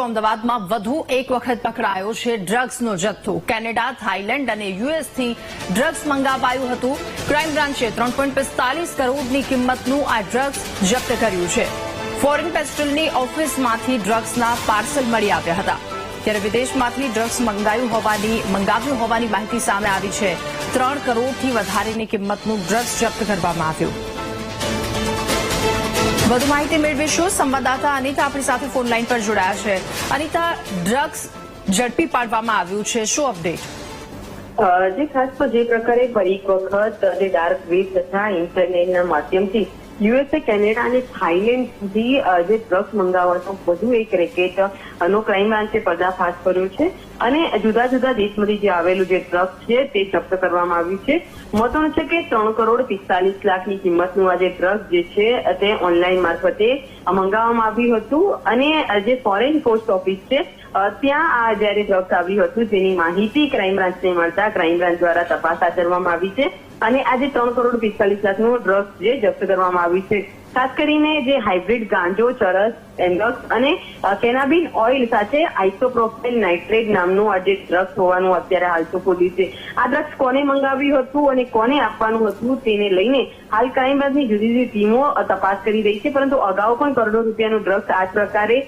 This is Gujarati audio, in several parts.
અમદાવાદમાં વધુ એક વખત પકડાયો છે ડ્રગ્સનો જથ્થો। કેનેડા, થાઇલેન્ડ અને યુએસથી ડ્રગ્સ મંગાવાયું હતું। ક્રાઇમ બ્રાન્ચે 3.45 કરોડની કિંમતનું આ ડ્રગ્સ જપ્ત કર્યું છે। ફોરેન પેસ્ટલની ઓફિસમાંથી ડ્રગ્સના પાર્સલ મળી આવ્યા હતા, ત્યારે વિદેશમાંથી ડ્રગ્સ મંગાવ્યું હોવાની માહિતી સામે આવી છે। 3 કરોડથી વધારેની કિંમતનું ડ્રગ્સ જપ્ત કરવામાં આવ્યું। વધુ માહિતી મેળવીશું। સંવાદદાતા અનિતા આપણી સાથે ફોન લાઈન પર જોડાયા છે। અનિતા, ડ્રગ્સ ઝડપી પાડવામાં આવ્યું છે, શું અપડેટ? જે ખાસ તો જે પ્રકારે ફરી એક વખત જે ડાર્ક વેબ તથા ઇન્ટરનેટના માધ્યમથી યુએસએ, કેનેડા અને થાઇલેન્ડ સુધી જે ડ્રગ્સ મંગાવવાનો વધુ એક રેકેટ નો ક્રાઇમ બ્રાન્ચે પર્દાફાશ કર્યો છે અને જુદા જુદા દેશમાંથી જે આવેલું જે ડ્રગ્સ છે તે જપ્ત કરવામાં આવ્યું છે। મહત્વનું છે કે 3 કરોડ 45 લાખની કિંમતનું આ જે ડ્રગ્સ જે છે તે ઓનલાઈન મારફતે મંગાવવામાં આવ્યું હતું અને જે ફોરેન પોસ્ટ ઓફિસ છે ત્યાં આ જયારે ડ્રગ્સ આવ્યું હતું તેની માહિતી ક્રાઇમ બ્રાન્ચને મળતા ક્રાઇમ બ્રાન્ચ દ્વારા તપાસ હાથ ધરવામાં આવી છે અને આજે 3 કરોડ 45 લાખનું ડ્રગ્સ જે જપ્ત કરવામાં આવ્યું છે। ખાસ કરીને જે હાઇબ્રિડ ગાંજો, ચરસ, એમ્બક્સ અને કેનાબિન ઓઇલ સાથે આઇસોપ્રોપાઇલ નાઇટ્રેટ નામનું આ જે ડ્રગ્સ હોવાનું અત્યારે હાલ તો ખોલ્યું છે। આ ડ્રગ્સ કોને મંગાવ્યું હતું અને કોને આપવાનું હતું તેને લઈને હાલ ક્રાઇમ બ્રાન્ચની જુદી જુદી ટીમો તપાસ કરી રહી છે, પરંતુ અગાઉ પણ કરોડો રૂપિયાનું ડ્રગ્સ આ પ્રકારે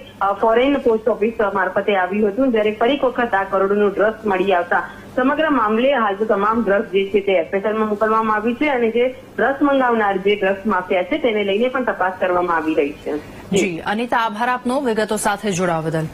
ફોરેન પોસ્ટ ઓફિસ મારફતે આવ્યું હતું, જ્યારે ફરી એક વખત આ કરોડોનું ડ્રગ્સ મળી આવતા સમગ્ર મામલે હાલ તો તમામ ડ્રગ્સ જે છે તે એફએસએલમાં મોકલવામાં આવ્યું છે અને જે ડ્રગ્સ મંગાવનાર જે ડ્રગ્સ માફિયા છે તેને લઈને પણ તપાસ કરવામાં આવી રહી છે। જી અનિતા, આભાર આપનો વિગતો સાથે જોડાવા બદલ।